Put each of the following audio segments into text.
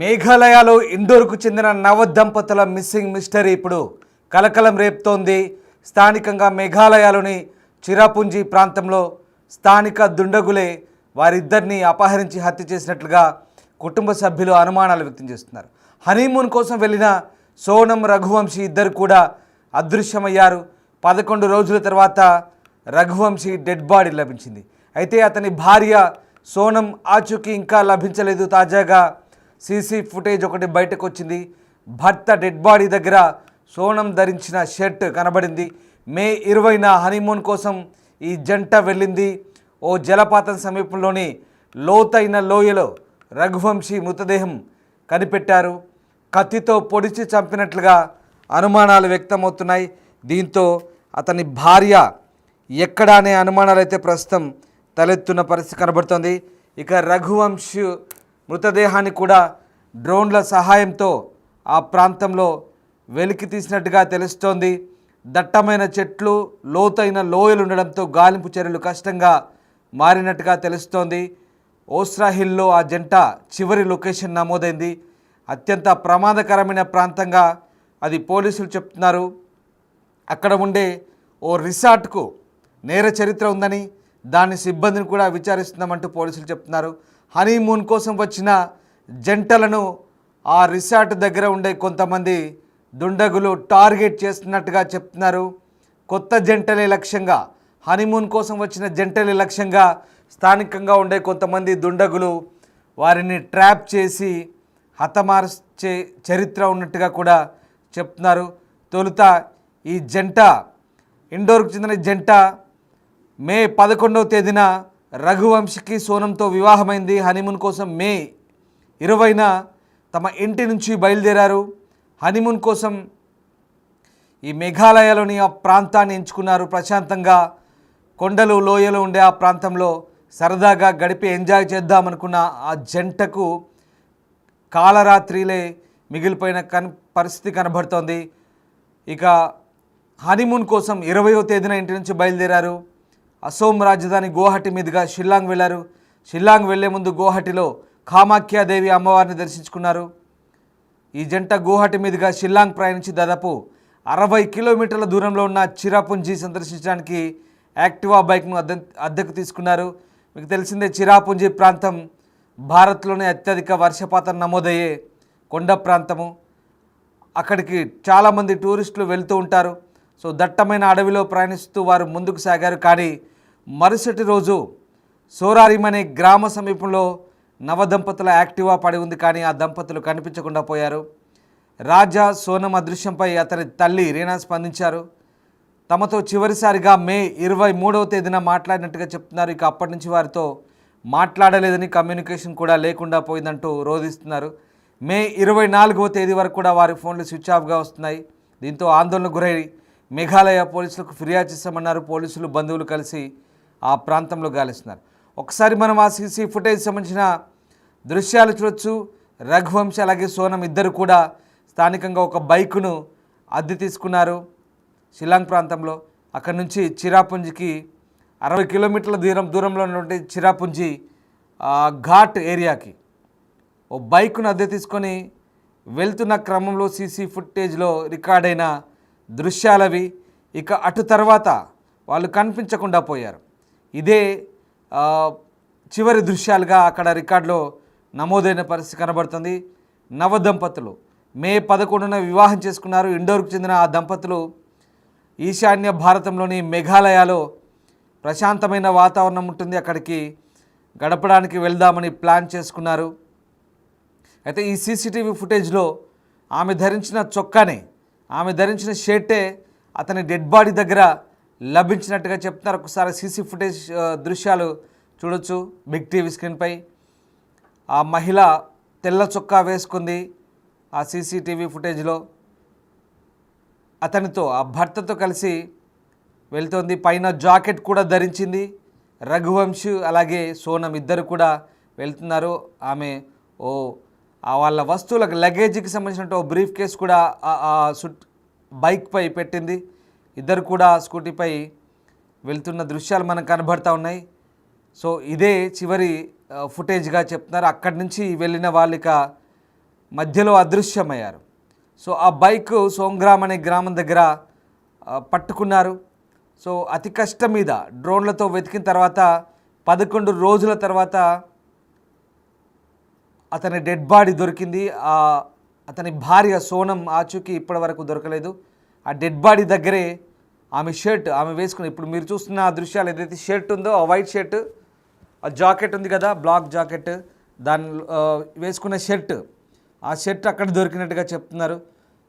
మేఘాలయలో ఇండోర్కు చెందిన నవ దంపతుల మిస్సింగ్ మిస్టరీ ఇప్పుడు కలకలం రేపుతోంది. స్థానికంగా మేఘాలయలోని చిరాపుంజి ప్రాంతంలో స్థానిక దుండగులే వారిద్దరిని అపహరించి హత్య చేసినట్లుగా కుటుంబ సభ్యులు అనుమానాలు వ్యక్తం చేస్తున్నారు. హనీమూన్ కోసం వెళ్ళిన సోనం, రఘువంశీ ఇద్దరు కూడా అదృశ్యమయ్యారు. 11 రోజుల తర్వాత రఘువంశీ డెడ్ బాడీ లభించింది. అయితే అతని భార్య సోనం ఆచూకీ ఇంకా లభించలేదు. తాజాగా సీసీ ఫుటేజ్ ఒకటి బయటకు వచ్చింది. భర్త డెడ్ బాడీ దగ్గర సోనం ధరించిన షర్ట్ కనబడింది. మే 20న హనీమూన్ కోసం ఈ జంట వెళ్ళింది. ఓ జలపాతం సమీపంలోని లోతైన లోయలో రఘువంశీ మృతదేహం కనిపెట్టారు. కత్తితో పొడిచి చంపినట్లుగా అనుమానాలు వ్యక్తమవుతున్నాయి. దీంతో అతని భార్య ఎక్కడ అనే అనుమానాలు అయితే ప్రస్తుతం తలెత్తున్న పరిస్థితి కనబడుతుంది. ఇక రఘువంశీ మృతదేహాన్ని కూడా డ్రోన్ల సహాయంతో ఆ ప్రాంతంలో వెలికి తీసినట్టుగా తెలుస్తోంది. దట్టమైన చెట్లు, లోతైన లోయలు ఉండడంతో గాలింపు చర్యలు కష్టంగా మారినట్టుగా తెలుస్తోంది. ఓస్రా హిల్లో ఆ జంట చివరి లొకేషన్ నమోదైంది. అత్యంత ప్రమాదకరమైన ప్రాంతంగా అది పోలీసులు చెప్తున్నారు. అక్కడ ఉండే ఓ రిసార్ట్కు నేర చరిత్ర ఉందని దాని సిబ్బందిని కూడా విచారిస్తున్నామంటూ పోలీసులు చెప్తున్నారు. హనీమూన్ కోసం వచ్చిన జంటలను ఆ రిసార్ట్ దగ్గర ఉండే కొంతమంది దుండగులు టార్గెట్ చేస్తున్నట్టుగా చెప్తున్నారు. కొత్త జంటలే లక్ష్యంగా, హనీమూన్ కోసం వచ్చిన జంటలే లక్ష్యంగా స్థానికంగా ఉండే కొంతమంది దుండగులు వారిని ట్రాప్ చేసి హతమార్చే చరిత్ర ఉన్నట్టుగా కూడా చెప్తున్నారు. తొలుత ఈ జంట, ఇండోర్కు చెందిన జంట మే 11వ తేదీన రఘువంశీకి సోనంతో వివాహమైంది. హనీమూన్ కోసం మే 20న తమ ఇంటి నుంచి బయలుదేరారు. హనీమూన్ కోసం ఈ మేఘాలయలోని ఆ ప్రాంతాన్ని ఎంచుకున్నారు. ప్రశాంతంగా కొండలు, లోయలు ఉండే ఆ ప్రాంతంలో సరదాగా గడిపి ఎంజాయ్ చేద్దామనుకున్న ఆ జంటకు కాలరాత్రిలే మిగిలిపోయిన పరిస్థితి కనబడుతోంది. ఇక హనీమూన్ కోసం 20వ తేదీన ఇంటి నుంచి బయలుదేరారు. అసోం రాజధాని గువాహటి మీదుగా షిల్లాంగ్ వెళ్లారు. షిల్లాంగ్ వెళ్లే ముందు గువాహటిలో కామాఖ్యాదేవి అమ్మవారిని దర్శించుకున్నారు. ఈ జంట గువాహటి మీదుగా షిల్లాంగ్ ప్రయాణించి దాదాపు 60 కిలోమీటర్ల దూరంలో ఉన్న చిరాపుంజి సందర్శించడానికి యాక్టివా బైక్ను అద్దెకు తీసుకున్నారు. మీకు తెలిసిందే, చిరాపుంజి ప్రాంతం భారత్లోనే అత్యధిక వర్షపాతం నమోదయ్యే కొండ ప్రాంతము. అక్కడికి చాలామంది టూరిస్టులు వెళ్తూ ఉంటారు. సో దట్టమైన అడవిలో ప్రయాణిస్తూ వారు ముందుకు సాగారు. కానీ మరుసటి రోజు సోరారిమ్ అనే గ్రామ సమీపంలో నవదంపతుల యాక్టివా పడి ఉంది. కానీ ఆ దంపతులు కనిపించకుండా పోయారు. రాజా సోనం అదృశ్యంపై అతని తల్లి రీనా స్పందించారు. తమతో చివరిసారిగా మే 23వ తేదీన మాట్లాడినట్టుగా చెప్తున్నారు. ఇక అప్పటి నుంచి వారితో మాట్లాడలేదని, కమ్యూనికేషన్ కూడా లేకుండా పోయిందంటూ రోధిస్తున్నారు. మే 24వ తేదీ వరకు కూడా వారి ఫోన్లు స్విచ్ ఆఫ్గా వస్తున్నాయి. దీంతో ఆందోళనకు గురై మేఘాలయ పోలీసులకు ఫిర్యాదు చేస్తామన్నారు. పోలీసులు, బంధువులు కలిసి ఆ ప్రాంతంలో గాలిస్తున్నారు. ఒకసారి మనం ఆ సీసీ ఫుటేజ్ సంబంధించిన దృశ్యాలు చూడొచ్చు. రఘువంశీ అలాగే సోనం ఇద్దరు కూడా స్థానికంగా ఒక బైకును అద్దె తీసుకున్నారు షిల్లాంగ్ ప్రాంతంలో. అక్కడి నుంచి చిరాపుంజికి 60 కిలోమీటర్ల దూరంలో ఉన్నటువంటి చిరాపుంజి ఘాట్ ఏరియాకి ఓ బైకును అద్దె తీసుకొని వెళ్తున్న క్రమంలో సీసీ ఫుటేజ్లో రికార్డైన దృశ్యాలవి. ఇక అటు తర్వాత వాళ్ళు కనిపించకుండా పోయారు. ఇదే చివరి దృశ్యాలుగా అక్కడ రికార్డులో నమోదైన పరిస్థితి కనబడుతుంది. నవదంపతులు మే 11న వివాహం చేసుకున్నారు. ఇండోర్కు చెందిన ఆ దంపతులు ఈశాన్య భారతంలోని మేఘాలయలో ప్రశాంతమైన వాతావరణం ఉంటుంది, అక్కడికి గడపడానికి వెళ్దామని ప్లాన్ చేసుకున్నారు. అయితే ఈ సీసీటీవీ ఫుటేజ్లో ఆమె ధరించిన చొక్కానే, ఆమె ధరించిన షర్టే అతని డెడ్ బాడీ దగ్గర లభించినట్టుగా చెప్తున్నారు. ఒకసారి సీసీ ఫుటేజ్ దృశ్యాలు చూడొచ్చు బిగ్ టీవీ స్క్రీన్పై. ఆ మహిళ తెల్ల చొక్కా వేసుకుంది ఆ సీసీటీవీ ఫుటేజ్లో. అతనితో, ఆ భర్తతో కలిసి వెళ్తోంది. పైన జాకెట్ కూడా ధరించింది. రఘువంశీ అలాగే సోనం ఇద్దరు కూడా వెళ్తున్నారు. ఆమె వాళ్ళ వస్తువులకు, లగేజీకి సంబంధించిన ఓ బ్రీఫ్ కేస్ కూడా బైక్పై పెట్టింది. ఇద్దరు కూడా స్కూటీపై వెళ్తున్న దృశ్యాలు మనకు కనబడతా ఉన్నాయి. సో ఇదే చివరి ఫుటేజ్గా చెప్తున్నారు. అక్కడి నుంచి వెళ్ళిన వాళ్ళు ఇక మధ్యలో అదృశ్యమయ్యారు. సో ఆ బైక్ సోంగ్రామ్ అనే గ్రామం దగ్గర పట్టుకున్నారు. సో అతి కష్టం మీద డ్రోన్లతో వెతికిన తర్వాత 11 రోజుల తర్వాత అతని డెడ్ బాడీ దొరికింది. అతని భార్య సోనం ఆచూకీ ఇప్పటి వరకు దొరకలేదు. ఆ డెడ్ బాడీ దగ్గరే ఆమె షర్ట్, ఆమె వేసుకుని, ఇప్పుడు మీరు చూస్తున్న ఆ దృశ్యాలు ఏదైతే షర్ట్ ఉందో, ఆ వైట్ షర్ట్, ఆ జాకెట్ ఉంది కదా, బ్లాక్ జాకెట్, దాని వేసుకున్న షర్ట్, ఆ షర్ట్ అక్కడ దొరికినట్టుగా చెప్తున్నారు.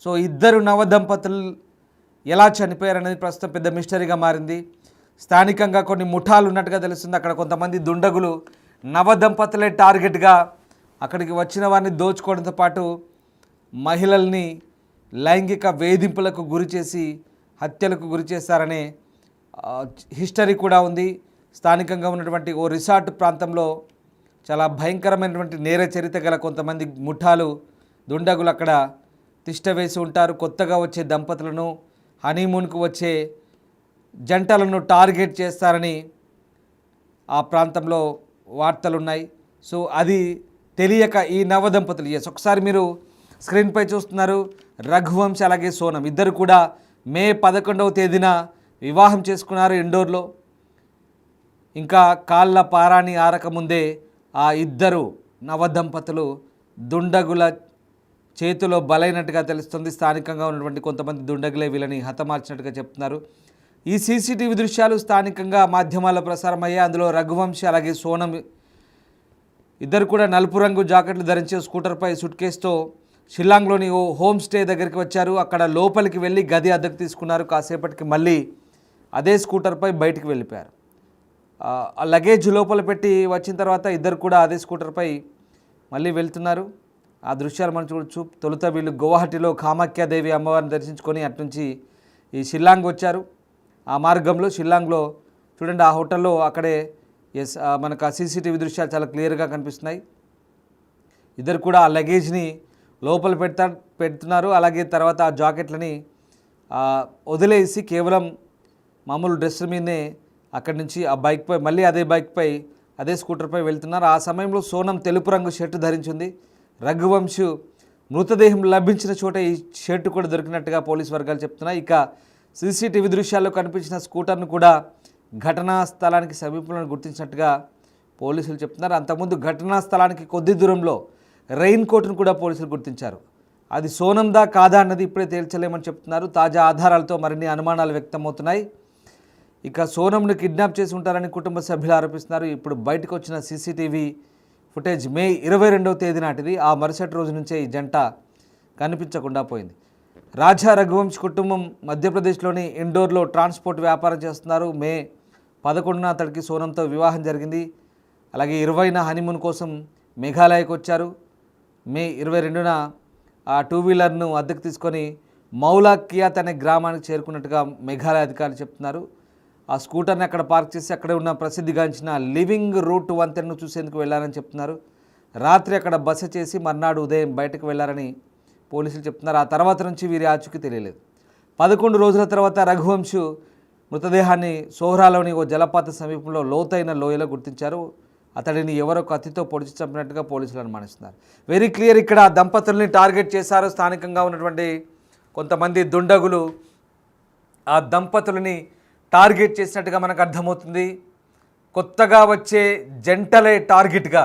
సో ఇద్దరు నవదంపతులు ఎలా చనిపోయారు అనేది ప్రస్తుతం పెద్ద మిస్టరీగా మారింది. స్థానికంగా కొన్ని ముఠాలు ఉన్నట్టుగా తెలుస్తుంది. అక్కడ కొంతమంది దుండగులు నవదంపతులే టార్గెట్గా అక్కడికి వచ్చిన వారిని దోచుకోవడంతో పాటు మహిళల్ని లైంగిక వేధింపులకు గురి చేసి హత్యలకు గురి చేశారనే హిస్టరీ కూడా ఉంది. స్థానికంగా ఉన్నటువంటి ఓ రిసార్ట్ ప్రాంతంలో చాలా భయంకరమైనటువంటి నేర చరిత్ర గల కొంతమంది ముఠాలు దుండగులు అక్కడ తిష్ట వేసి ఉంటారు. కొత్తగా వచ్చే దంపతులను, హనీమూన్కు వచ్చే జంటలను టార్గెట్ చేస్తారని ఆ ప్రాంతంలో వార్తలున్నాయి. సో అది తెలియక ఈ నవదంపతులు, ఒకసారి మీరు స్క్రీన్పై చూస్తున్నారు, రఘువంశ్ అలాగే సోనం ఇద్దరు కూడా మే 11వ తేదీన వివాహం చేసుకున్నారు ఇండోర్లో. ఇంకా కాళ్ళ పారాని ఆరకముందే ఆ ఇద్దరు నవదంపతులు దుండగుల చేతిలో బలైనట్టుగా తెలుస్తుంది. స్థానికంగా ఉన్నటువంటి కొంతమంది దుండగులే వీళ్ళని హతమార్చినట్టుగా చెప్తున్నారు. ఈ సీసీటీవీ దృశ్యాలు స్థానికంగా మాధ్యమాల్లో ప్రసారమయ్యాయి. అందులో రఘువంశ్ అలాగే సోనం ఇద్దరు కూడా నలుపు రంగు జాకెట్లు ధరించి స్కూటర్పై సూట్ కేసుతో షిల్లాంగ్లోని ఓ హోమ్ స్టే దగ్గరికి వచ్చారు. అక్కడ లోపలికి వెళ్ళి గది అద్దెకు తీసుకున్నారు. కాసేపటికి మళ్ళీ అదే స్కూటర్పై బయటికి వెళ్ళిపోయారు. ఆ లగేజ్ లోపల పెట్టి వచ్చిన తర్వాత ఇద్దరు కూడా అదే స్కూటర్పై మళ్ళీ వెళ్తున్నారు. ఆ దృశ్యాలు మనం చూడొచ్చు. తొలుత వీళ్ళు గువాహటిలో కామాఖ్యాదేవి అమ్మవారిని దర్శించుకొని అట్నుంచి ఈ షిల్లాంగ్ వచ్చారు. ఆ మార్గంలో షిల్లాంగ్లో చూడండి, ఆ హోటల్లో అక్కడే మనకు ఆ సీసీటీవీ దృశ్యాలు చాలా క్లియర్గా కనిపిస్తున్నాయి. ఇద్దరు కూడా ఆ లగేజ్ని లోపల పెడుతున్నారు. అలాగే తర్వాత ఆ జాకెట్లని వదిలేసి కేవలం మామూలు డ్రెస్ మీదనే అక్కడి నుంచి ఆ బైక్పై మళ్ళీ అదే బైక్పై అదే స్కూటర్పై వెళ్తున్నారు. ఆ సమయంలో సోనం తెలుపు రంగు షర్టు ధరించింది. రఘువంశ్ మృతదేహం లభించిన చోట ఈ షర్టు కూడా దొరికినట్టుగా పోలీసు వర్గాలు చెప్తున్నాయి. ఇక సీసీటీవీ దృశ్యాల్లో కనిపించిన స్కూటర్ను కూడా ఘటనా స్థలానికి సమీపంలో గుర్తించినట్టుగా పోలీసులు చెప్తున్నారు. అంతకుముందు ఘటనా స్థలానికి కొద్ది దూరంలో రెయిన్ కోట్ను కూడా పోలీసులు గుర్తించారు. అది సోనందా కాదా అన్నది ఇప్పుడే తేల్చలేమని చెప్తున్నారు. తాజా ఆధారాలతో మరిన్ని అనుమానాలు వ్యక్తమవుతున్నాయి. ఇక సోనంను కిడ్నాప్ చేసి ఉంటారని కుటుంబ సభ్యులు ఆరోపిస్తున్నారు. ఇప్పుడు బయటకు వచ్చిన సీసీటీవీ ఫుటేజ్ మే 22వ తేదీ నాటిది. ఆ మరుసటి రోజు నుంచే ఈ జంట కనిపించకుండా పోయింది. రాజా రఘువంశ్ కుటుంబం మధ్యప్రదేశ్లోని ఇండోర్లో ట్రాన్స్పోర్ట్ వ్యాపారం చేస్తున్నారు. మే 11న అతడికి సోనంతో వివాహం జరిగింది. అలాగే 20న హనీమూన్ కోసం మేఘాలయకు వచ్చారు. మే 22న ఆ టూ వీలర్ను అద్దెకు తీసుకొని మౌలా కియాత్ అనే గ్రామానికి చేరుకున్నట్టుగా మేఘాలయ అధికారులు చెప్తున్నారు. ఆ స్కూటర్ని అక్కడ పార్క్ చేసి అక్కడే ఉన్న ప్రసిద్ధిగాంచిన లివింగ్ రూట్ వంతెనను చూసేందుకు వెళ్ళారని చెప్తున్నారు. రాత్రి అక్కడ బస చేసి మర్నాడు ఉదయం బయటకు వెళ్లారని పోలీసులు చెప్తున్నారు. ఆ తర్వాత నుంచి వీరి ఆచూకీ తెలియలేదు. 11 రోజుల తర్వాత రఘువంశ్ మృతదేహాన్ని సోహ్రాలోని ఓ జలపాత సమీపంలో లోతైన లోయలో గుర్తించారు. అతడిని ఎవరో కత్తితో పొడిచి చంపినట్టుగా పోలీసులు అనుమానిస్తున్నారు. వెరీ క్లియర్, ఇక్కడ దంపతుల్ని టార్గెట్ చేశారు స్థానికంగా ఉన్నటువంటి కొంతమంది దుండగులు. ఆ దంపతులని టార్గెట్ చేసినట్టుగా మనకు అర్థమవుతుంది. కొత్తగా వచ్చే జంటలే టార్గెట్గా,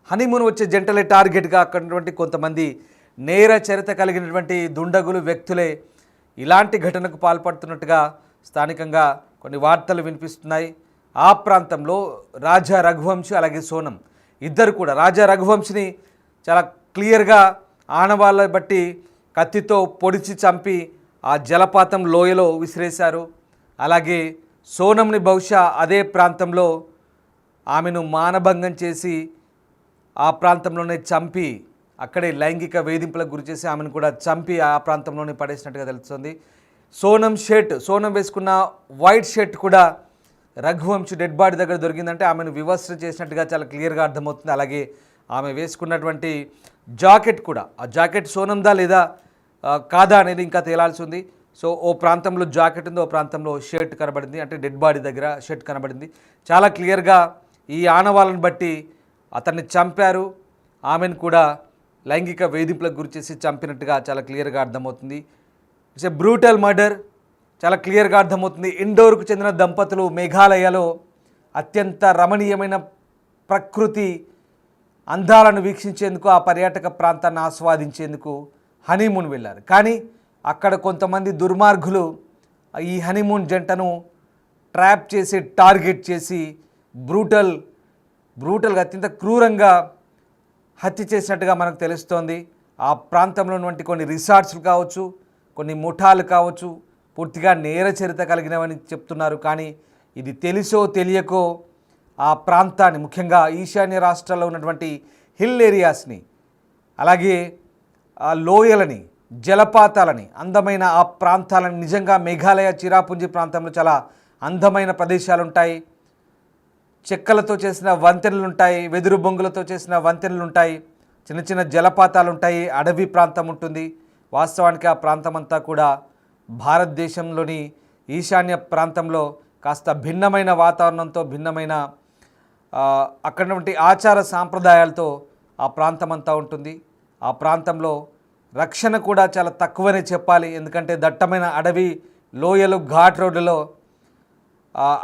హనీమూన్ వచ్చే జంటలే టార్గెట్గా అక్కడటువంటి కొంతమంది నేర చరిత్ర కలిగినటువంటి దుండగులు వ్యక్తులే ఇలాంటి ఘటనకు పాల్పడుతున్నట్టుగా స్థానికంగా కొన్ని వార్తలు వినిపిస్తున్నాయి. ఆ ప్రాంతంలో రాజా రఘువంశ్ అలాగే సోనం ఇద్దరు కూడా, రాజా రఘువంశ్ని చాలా క్లియర్గా ఆనవాళ్ళ బట్టి కత్తితో పొడిచి చంపి ఆ జలపాతం లోయలో విసిరేశారు. అలాగే సోనంని బహుశా అదే ప్రాంతంలో ఆమెను మానభంగం చేసి ఆ ప్రాంతంలోనే చంపి అక్కడే లైంగిక వేధింపులకు గురి చేసి ఆమెను కూడా చంపి ఆ ప్రాంతంలోనే పడేసినట్టుగా తెలుస్తుంది. సోనం వేసుకున్న వైట్ షర్ట్ కూడా రఘువంశ్ డెడ్ బాడీ దగ్గర దొరికిందంటే ఆమెను వివస్త్ర చేసినట్టుగా చాలా క్లియర్గా అర్థమవుతుంది. అలాగే ఆమె వేసుకున్నటువంటి జాకెట్ కూడా, ఆ జాకెట్ సోనందా లేదా కాదా అనేది ఇంకా తేలాల్సి ఉంది. సో ఓ ప్రాంతంలో జాకెట్ ఉంది, ఓ ప్రాంతంలో షర్ట్ కనబడింది, అంటే డెడ్ బాడీ దగ్గర షర్ట్ కనబడింది. చాలా క్లియర్గా ఈ ఆనవాళ్ళను బట్టి అతన్ని చంపారు, ఆమెను కూడా లైంగిక వేధింపులకు గురి చేసి చంపినట్టుగా చాలా క్లియర్గా అర్థమవుతుంది. ఇట్స్ ఎ బ్రూటల్ మర్డర్, చాలా క్లియర్గా అర్థమవుతుంది. ఇండోర్కు చెందిన దంపతులు మేఘాలయలో అత్యంత రమణీయమైన ప్రకృతి అందాలను వీక్షించేందుకు, ఆ పర్యాటక ప్రాంతాన్ని ఆస్వాదించేందుకు హనీమూన్ వెళ్ళారు. కానీ అక్కడ కొంతమంది దుర్మార్గులు ఈ హనీమూన్ జంటను ట్రాప్ చేసి, టార్గెట్ చేసి బ్రూటల్గా అత్యంత క్రూరంగా హత్య చేసినట్టుగా మనకు తెలుస్తోంది. ఆ ప్రాంతంలో ఉన్నటువంటి కొన్ని రిసార్ట్స్లు కావచ్చు, కొన్ని ముఠాలు కావచ్చు, పూర్తిగా నేర చరిత్ర కలిగినవని చెప్తున్నారు. కానీ ఇది తెలుసో తెలియకో ఆ ప్రాంతాన్ని, ముఖ్యంగా ఈశాన్య రాష్ట్రాల్లో ఉన్నటువంటి హిల్ ఏరియాస్ని, అలాగే ఆ లోయలని, జలపాతాలని, అందమైన ఆ ప్రాంతాలని, నిజంగా మేఘాలయ చిరాపుంజి ప్రాంతంలో చాలా అందమైన ప్రదేశాలు ఉంటాయి. చెక్కలతో చేసిన వంతెనలు ఉంటాయి, వెదురు బొంగులతో చేసిన వంతెనలు ఉంటాయి, చిన్న చిన్న జలపాతాలు ఉంటాయి, అడవి ప్రాంతం ఉంటుంది. వాస్తవానికి ఆ ప్రాంతం అంతా కూడా భారతదేశంలోని ఈశాన్య ప్రాంతంలో కాస్త భిన్నమైన వాతావరణంతో, భిన్నమైన అక్కడ నుండి ఆచార సాంప్రదాయాలతో ఆ ప్రాంతం అంతా ఉంటుంది. ఆ ప్రాంతంలో రక్షణ కూడా చాలా తక్కువనే చెప్పాలి. ఎందుకంటే దట్టమైన అడవి, లోయలు, ఘాట్ రోడ్లలో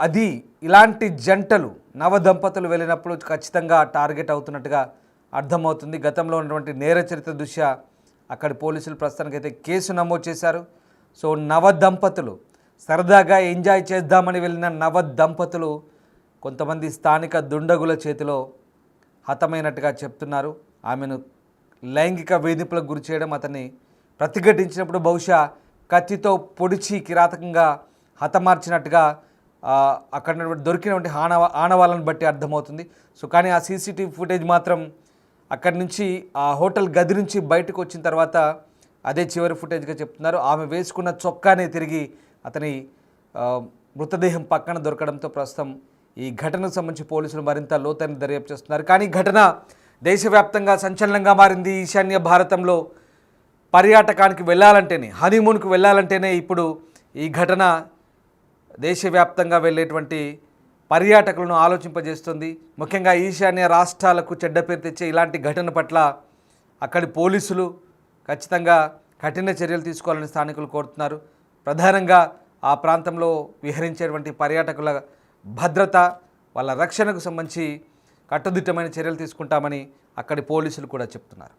అది ఇలాంటి జంటలు, నవదంపతులు వెళ్ళినప్పుడు ఖచ్చితంగా టార్గెట్ అవుతున్నట్టుగా అర్థమవుతుంది. గతంలో ఉన్నటువంటి నేర చరిత్ర దృష్ట్యా అక్కడి పోలీసులు ప్రస్తుతానికైతే కేసు నమోదు చేశారు. సో నవదంపతులు సరదాగా ఎంజాయ్ చేద్దామని వెళ్ళిన నవదంపతులు కొంతమంది స్థానిక దుండగుల చేతిలో హతమైనట్టుగా చెప్తున్నారు. ఆమెను లైంగిక వేధింపులకు గురి చేయడం, అతన్ని ప్రతిఘటించినప్పుడు బహుశా కత్తితో పొడిచి కిరాతకంగా హతమార్చినట్టుగా అక్కడ దొరికినటువంటి ఆనవాళ్ళను బట్టి అర్థమవుతుంది. సో కానీ ఆ సీసీటీవీ ఫుటేజ్ మాత్రం అక్కడి నుంచి, ఆ హోటల్ గది నుంచి బయటకు వచ్చిన తర్వాత అదే చివరి ఫుటేజ్గా చెప్తున్నారు. ఆమె వేసుకున్న చొక్కానే తిరిగి అతని మృతదేహం పక్కన దొరకడంతో ప్రస్తుతం ఈ ఘటనకు సంబంధించి పోలీసులు మరింత లోతైన దర్యాప్తు చేస్తున్నారు. కానీ ఘటన దేశవ్యాప్తంగా సంచలనంగా మారింది. ఈశాన్య భారతంలో పర్యాటకానికి వెళ్ళాలంటేనే, హనీమూన్కు వెళ్ళాలంటేనే ఇప్పుడు ఈ ఘటన దేశవ్యాప్తంగా వెళ్ళేటువంటి పర్యాటకులను ఆలోచింపజేస్తుంది. ముఖ్యంగా ఈశాన్య రాష్ట్రాలకు చెడ్డ పేరు తెచ్చే ఇలాంటి ఘటన పట్ల అక్కడి పోలీసులు ఖచ్చితంగా కఠిన చర్యలు తీసుకోవాలని స్థానికులు కోరుతున్నారు. ప్రధానంగా ఆ ప్రాంతంలో విహరించేటువంటి పర్యాటకుల భద్రత, వాళ్ళ రక్షణకు సంబంధించి కట్టుదిట్టమైన చర్యలు తీసుకుంటామని అక్కడి పోలీసులు కూడా చెప్తున్నారు.